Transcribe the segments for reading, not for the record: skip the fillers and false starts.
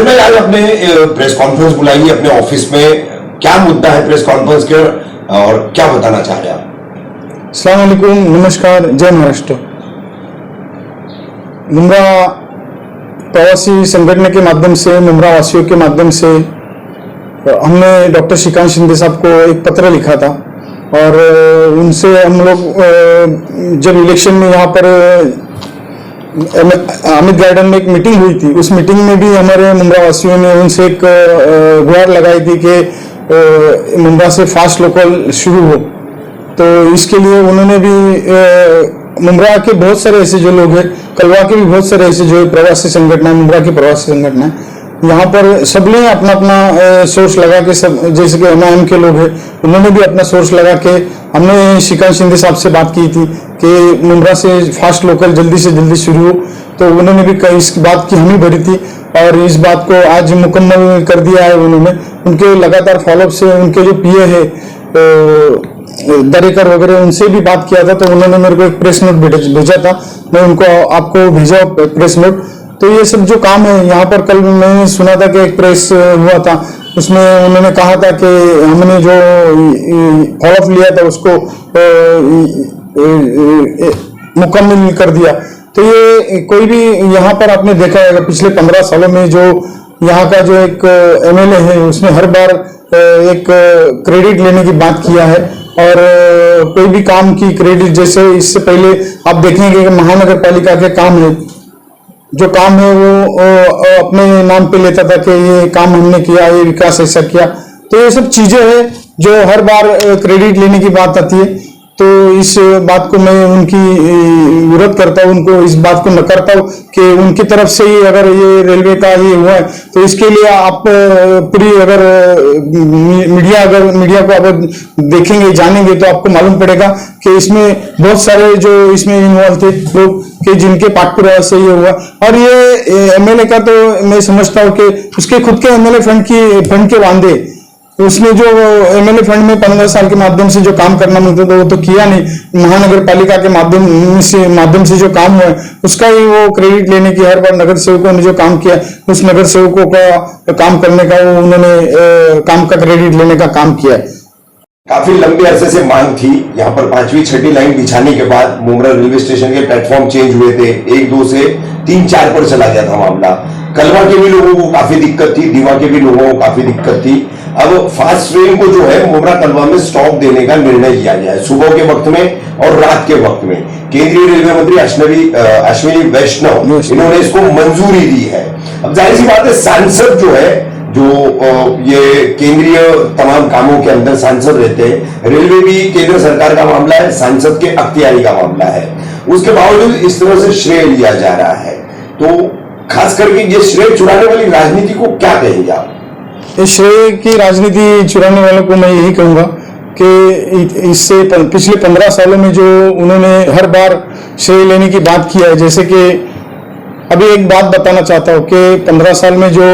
आमिर भाई, आज अपने प्रेस कॉन्फ्रेंस बुलाई है अपने ऑफिस में, क्या मुद्दा है प्रेस कॉन्फ्रेंस के और क्या बताना चाह रहे हैं आप? अस्सलाम वालेकुम, नमस्कार, जय महाराष्ट्र। मुमरा प्रवासी संगठन के माध्यम से, मुमरा वासियों के माध्यम से हमने डॉक्टर श्रीकांत शिंदे साहब को एक पत्र लिखा था और उनसे हम लोग जब इलेक्शन में यहाँ पर अमित गार्डन में एक मीटिंग हुई थी, उस मीटिंग में भी हमारे मुमरा वासियों ने उनसे एक गुहार लगाई थी कि मुमरा से फास्ट लोकल शुरू हो। तो इसके लिए उन्होंने भी मुमरा के बहुत सारे ऐसे जो लोग हैं, कलवा के भी बहुत सारे ऐसे जो प्रवासी संगठन है, मुमरा के प्रवासी संगठन है, यहाँ पर सबने अपना अपना सोर्स लगा के, सब जैसे कि एमआईएम के लोग हैं उन्होंने भी अपना सोर्स लगा के, हमने श्रीकांत शिंदे साहब से बात की थी कि मुमरा से फास्ट लोकल जल्दी से जल्दी शुरू हो। तो उन्होंने भी इस बात की हामी भरी थी और इस बात को आज मुकम्मल कर दिया है उन्होंने। उनके लगातार फॉलोअप से उनके जो पीए है दरेकर वगैरह, उनसे भी बात किया था। तो उन्होंने मेरे को एक प्रेस नोट भेजा था, मैं उनको आपको भेजा प्रेस नोट। तो ये सब जो काम है यहाँ पर, कल मैंने सुना था कि एक प्रेस हुआ था, उसमें उन्होंने कहा था कि हमने जो फॉलोअप लिया था उसको मुकम्मल कर दिया। तो ये कोई भी यहाँ पर आपने देखा होगा पिछले 15 सालों में जो यहाँ का जो एक एमएलए है उसने हर बार एक क्रेडिट लेने की बात किया है और कोई भी काम की क्रेडिट, जैसे इससे पहले आप देखेंगे कि महानगर पालिका के काम है, जो काम है वो अपने नाम पे लेता था कि ये काम हमने किया, ये विकास ऐसा किया। तो ये सब चीजें हैं जो हर बार क्रेडिट लेने की बात आती है। तो इस बात को मैं उनकी विरोध करता हूँ, उनको इस बात को नकारता हूँ कि उनकी तरफ से ही अगर ये रेलवे का ये हुआ है तो इसके लिए आप पूरी अगर मीडिया को अगर देखेंगे, जानेंगे तो आपको मालूम पड़ेगा कि इसमें बहुत सारे जो इसमें इन्वॉल्व थे लोग कि जिनके पाठपुरावा से ये हुआ। और ये एमएलए का तो मैं समझता हूँ कि उसके खुद के एमएलए फंड के वादे, उसने जो एमएलए फंड में 15 साल के माध्यम से जो काम करना मिलता था वो तो किया नहीं। महानगर पालिका के माध्यम से जो काम हुआ है उसका ही वो क्रेडिट लेने की, हर बार नगर सेवकों ने जो काम किया उस नगर सेवकों का काम करने का वो उन्होंने काम का क्रेडिट लेने का काम किया है। काफी लंबे अरसे से मांग थी, यहाँ पर 5वीं 6वीं लाइन बिछाने के बाद मुमरा रेलवे स्टेशन के प्लेटफॉर्म चेंज हुए थे, 1 2 से 3 4 पर चला गया था मामला। कलवा के भी लोगों को काफी दिक्कत थी, दीवा के भी लोगों को काफी दिक्कत थी। अब फास्ट ट्रेन को जो है मुमरा कलवा में स्टॉप देने का निर्णय लिया गया है, सुबह के वक्त में और रात के वक्त में। केंद्रीय रेलवे मंत्री अश्विनी वैष्णव इन्होंने इसको मंजूरी दी है। अब जाहिर सी बात है, सांसद जो है, जो ये केंद्रीय तमाम कामों के अंदर सांसद रहते हैं, रेलवे भी केंद्र सरकार का मामला है, सांसद के अख्तियारी का मामला है, उसके बावजूद इस तरह से श्रेय लिया जा रहा है। तो खास करके ये श्रेय चुराने वाली राजनीति को क्या कहेंगे आप? इस श्रेय की राजनीति चुराने वालों को मैं यही कहूंगा कि इससे पिछले 15 सालों में जो उन्होंने हर बार श्रेय लेने की बात किया है, जैसे कि अभी एक बात बताना चाहता हूं कि 15 साल में जो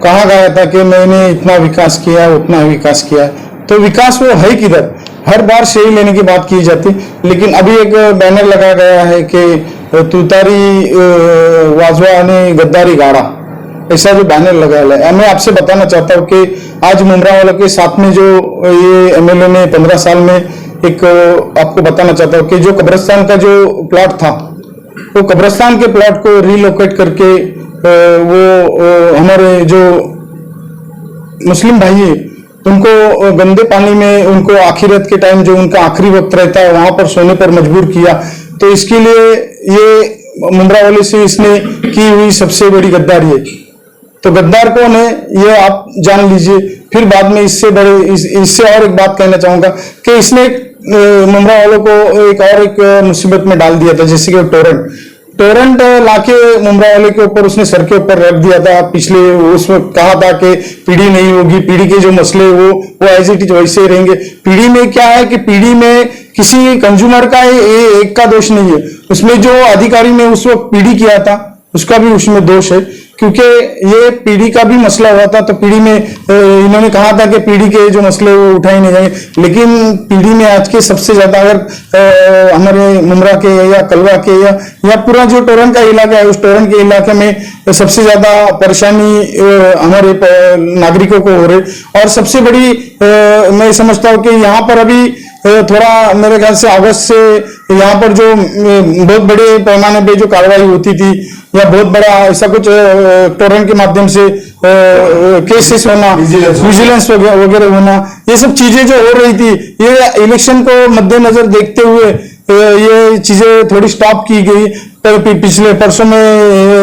कहा गया था कि मैंने इतना विकास किया, उतना विकास किया, तो विकास वो है किधर? हर बार श्रेय लेने की बात की जाती। लेकिन अभी एक बैनर लगा गया है कि तुतारी वाजवा ने गद्दारी गाड़ा, ऐसा जो बैनर लगा है। मैं आपसे बताना चाहता हूँ कि आज मुमरा वालों के साथ में जो ये एमएलए ने 15 साल में एक आपको बताना चाहता हूँ कि जो कब्रिस्तान का जो प्लॉट था, वो कब्रिस्तान के प्लॉट को रिलोकेट करके वो हमारे जो मुस्लिम भाई है उनको गंदे पानी में, उनको आखिरत के टाइम जो उनका आखिरी वक्त रहता है वहां पर सोने पर मजबूर किया। तो इसके लिए ये मुमरा वाले से इसने की हुई सबसे बड़ी गद्दारी है। तो गद्दार कौन है ये आप जान लीजिए। फिर बाद में इससे और एक बात कहना चाहूंगा कि इसने मुमरा वालों को एक मुसीबत में डाल दिया था, जैसे कि टोरेंट लाके मुमरा वाले के ऊपर उसने सर के ऊपर रख दिया था। पिछले उसमें कहा था कि पीढ़ी नहीं होगी, पीढ़ी के जो मसले वो एज इट इज वैसे ही रहेंगे। पीढ़ी में क्या है कि पीढ़ी में किसी कंज्यूमर का एक का दोष नहीं है, उसमें जो अधिकारी ने उस वक्त पीढ़ी किया था उसका भी उसमें दोष है क्योंकि ये पीढ़ी का भी मसला हुआ था, तो पीढ़ी में इन्होंने कहा था कि पीढ़ी के जो मसले वो उठाए नहीं जाएंगे, लेकिन पीढ़ी में आज के सबसे ज्यादा अगर हमारे मुमरा के या कलवा के या पूरा जो टोरन का इलाका है, उस टोरन के इलाके में सबसे ज्यादा परेशानी हमारे नागरिकों को हो रही। और सबसे बड़ी मैं समझता हूँ कि यहाँ पर अभी थोड़ा मेरे ख्याल से अगस्त से यहाँ पर जो बहुत बड़े पैमाने पे जो कार्रवाई होती थी या बहुत बड़ा ऐसा कुछ टोरेंट के माध्यम से केसेस होना, विजिलेंस वगैरह होना, ये सब चीजें जो हो रही थी, ये इलेक्शन को मद्देनजर देखते हुए ये चीजें थोड़ी स्टॉप की गई। पिछले परसों में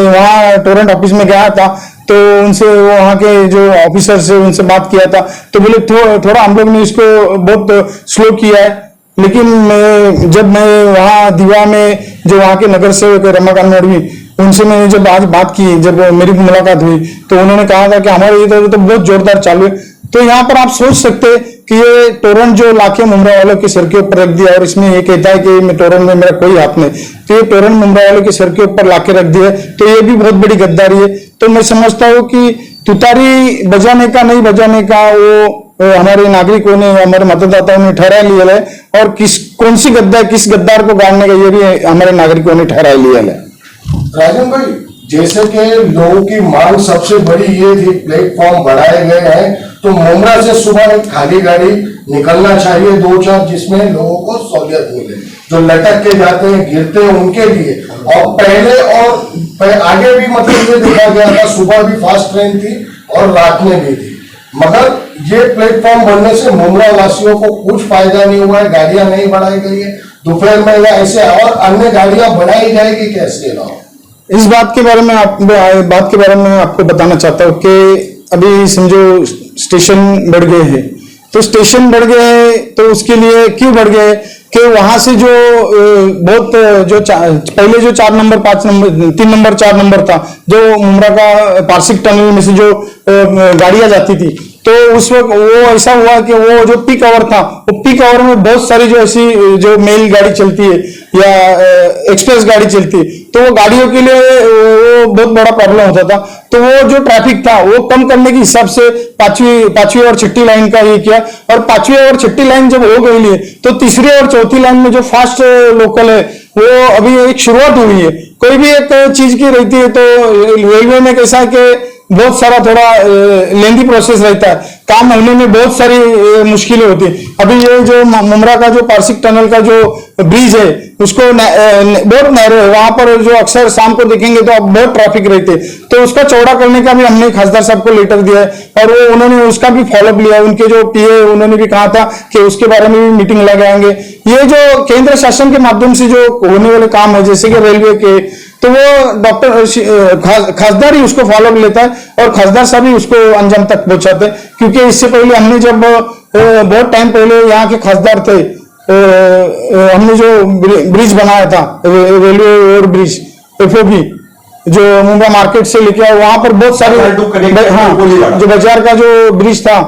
वहाँ टोरेंट ऑफिस में गया था, तो उनसे वहाँ के जो ऑफिसर से उनसे बात किया था, तो बोले थोड़ा हम लोग ने इसको बहुत स्लो किया है। लेकिन जब मैं वहाँ दीवा में जो वहाँ के नगर सेवक रमाकांत मौड़वी, उनसे मैंने जब आज बात की, जब मेरी मुलाकात हुई, तो उन्होंने कहा था कि हमारे इधर तो बहुत जोरदार चालू है। तो यहाँ पर आप सोच सकते कि ये टोरन जो लाके मुमरा वालों के सर के ऊपर रख दिया, और इसमें ये कहता है कि मैं टोरन में मेरा कोई हाथ नहीं, तो ये टोरन मुमरा वालों के सर के ऊपर लाके रख दिया, तो ये भी बहुत बड़ी गद्दारी है। तो मैं समझता हूँ कि तुतारी बजाने का नहीं बजाने का वो हमारे नागरिकों ने, हमारे मतदाताओं ने ठहरा लिया है, और कौन सी किस गद्दार को गाड़ने का ये भी हमारे नागरिकों ने ठहरा लिया है। राजन भाई, जैसे कि लोगों की मांग सबसे बड़ी ये थी, प्लेटफॉर्म बढ़ाए गए हैं, तो मुमरा से सुबह एक खाली गाड़ी निकलना चाहिए 2-4, जिसमें लोगों को सहूलियत मिले, जो लटक के जाते हैं, गिरते हैं, उनके लिए। और पहले और आगे भी मतलब ये देखा गया था, सुबह भी फास्ट ट्रेन थी और रात में भी थी, मगर ये प्लेटफॉर्म बनने से मुमरा वासियों को कुछ फायदा नहीं हुआ है। गाड़ियां नहीं बढ़ाई गई है दोपहर में, या ऐसे और अन्य गाड़ियां बढ़ाई जाएगी कैसे ना। इस बात के बारे में आपको बताना चाहता हूँ कि अभी समझो स्टेशन बढ़ गए हैं, तो स्टेशन बढ़ गए हैं तो उसके लिए क्यों बढ़ गए कि वहां से जो बहुत जो पहले जो 4 नंबर 5 नंबर 3 नंबर 4 नंबर था, जो मुमरा का पारसिक टनल में से जो गाड़ियां जाती थी, तो उस वक्त वो ऐसा हुआ कि वो जो पीक आवर था, वो पीक आवर में बहुत सारी जो ऐसी जो मेल गाड़ी चलती है या एक्सप्रेस गाड़ी चलती है, तो वो गाड़ियों के लिए वो बहुत बड़ा प्रॉब्लम होता था। तो वो जो ट्रैफिक था वो कम करने के हिसाब से पांचवी और छठी लाइन का ये किया, और 5वीं और छठी लाइन जब हो गई है, तो 3री और 4थी लाइन में जो फास्ट लोकल है वो अभी एक शुरुआत हुई है। कोई भी एक चीज की रहती है तो रेलवे में कैसा है कि बहुत सारा थोड़ा लेंदी प्रोसेस रहता है, काम होने में बहुत सारी मुश्किलें होती है। अभी ये जो मुमरा का जो पारसिक टनल का जो ब्रिज है, उसको बहुत नैरो है, वहां पर जो अक्सर शाम को देखेंगे तो अब बहुत ट्रैफिक रहते, तो उसका चौड़ा करने का भी हमने खासदार साहब को लेटर दिया है, और वो उन्होंने उसका भी फॉलोअप लिया। उनके जो पीए उन्होंने भी कहा था कि उसके बारे में भी मीटिंग लगाएंगे। ये जो केंद्र शासन के माध्यम से जो होने वाले काम है, जैसे कि रेलवे के, तो वो डॉक्टर खासदार ही उसको फॉलो लेता है, और खासदार साहब ही उसको अंजाम तक पहुंचाते हैं। क्योंकि इससे पहले हमने जब बहुत टाइम पहले यहाँ के खासदार थे, हमने जो ब्रिज बनाया था, रेलवे ओवर ब्रिज FOB, जो मुंबई मार्केट से लेके आए, वहां पर बहुत सारे, हाँ, जो बाजार का जो ब्रिज था,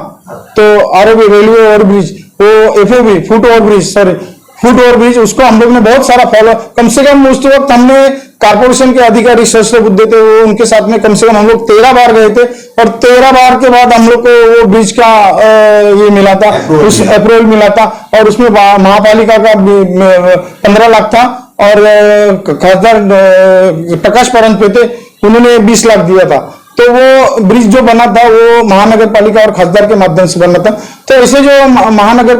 तो ROB रेलवे ओवर ब्रिज, वो FOB फुट ओवर ब्रिज, उसको हम लोग ने बहुत सारा फॉलो, कम से कम उस वक्त हमने कारपोरेशन के अधिकारी शस्त्र बुद्धे थे, वो उनके साथ में कम से कम हम लोग 13 बार गए थे, और 13 बार के बाद हम लोग को वो ब्रिज का ये मिला था, उस अप्रूवल मिला था, और उसमें महापालिका का 15 लाख था, और खासदार प्रकाश परंत पे थे, उन्होंने 20 लाख दिया था। तो वो ब्रिज जो बना था वो महानगर पालिका और खासदार के माध्यम से बना था। तो ऐसे जो महानगर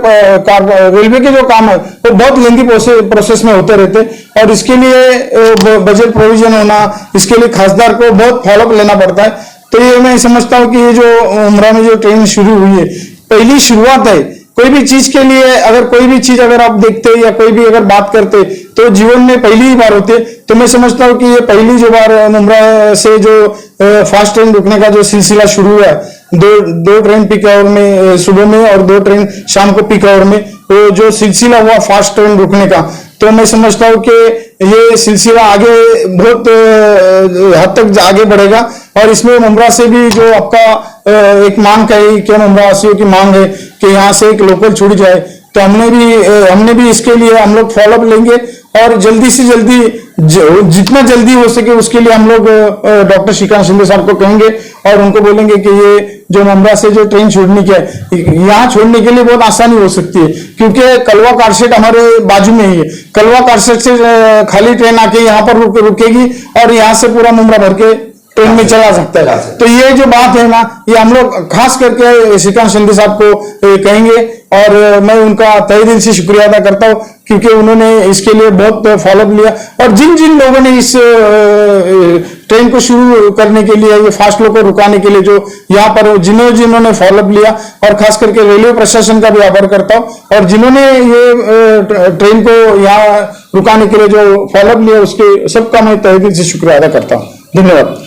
रेलवे के जो काम है वो बहुत लेंदी प्रोसेस में होते रहते, और इसके लिए बजट प्रोविजन होना, इसके लिए खासदार को बहुत फॉलोअप लेना पड़ता है। तो ये मैं समझता हूँ कि ये जो उमरा में जो ट्रेन शुरू हुई है, पहली शुरुआत है। कोई भी चीज के लिए अगर कोई भी चीज अगर आप देखते या कोई भी अगर बात करते तो जीवन में पहली ही बार होती है। तो मैं समझता हूँ कि ये पहली जो बार मुमरा से जो फास्ट ट्रेन रुकने का जो सिलसिला शुरू हुआ है, दो ट्रेन पीक आवर में सुबह में और 2 ट्रेन शाम को पीक आवर में, वो जो सिलसिला हुआ फास्ट ट्रेन रुकने का, तो मैं समझता हूँ कि ये सिलसिला आगे बहुत हद तक आगे बढ़ेगा। और इसमें मुमरा से भी जो आपका एक मांग है कि मुमरा वासियों की मांग है कि यहाँ से एक लोकल छूट जाए, तो हमने भी इसके लिए हम लोग फॉलोअप लेंगे और जल्दी से जल्दी जितना जल्दी हो सके उसके लिए हम लोग डॉक्टर श्रीकांत शिंदे साहब को कहेंगे और उनको बोलेंगे कि ये जो मुंब्रा से जो ट्रेन छोड़ने की है, यहाँ छोड़ने के लिए बहुत आसानी हो सकती है, क्योंकि कलवा कारसेट हमारे बाजू में ही है। कलवा कारसेट से खाली ट्रेन आके यहाँ पर रुकेगी और यहाँ से पूरा मुंब्रा भर के ट्रेन में चला सकता है। तो ये जो बात है ना, ये हम लोग खास करके श्रीकांत शिंदे साहब को कहेंगे और मैं उनका तहे दिल से शुक्रिया अदा करता हूँ, क्योंकि उन्होंने इसके लिए बहुत फॉलोअप लिया। और जिन जिन लोगों ने इस ट्रेन को शुरू करने के लिए, ये फास्ट लोग को रुकाने के लिए जो यहाँ पर जिन्होंने फॉलोअप लिया, और खास करके रेलवे प्रशासन का भी आभार करता हूँ, और जिन्होंने ये ट्रेन को यहाँ रुकाने के लिए जो फॉलोअप लिया उसके सबका मैं तहे दिल से शुक्रिया अदा करता हूँ। धन्यवाद।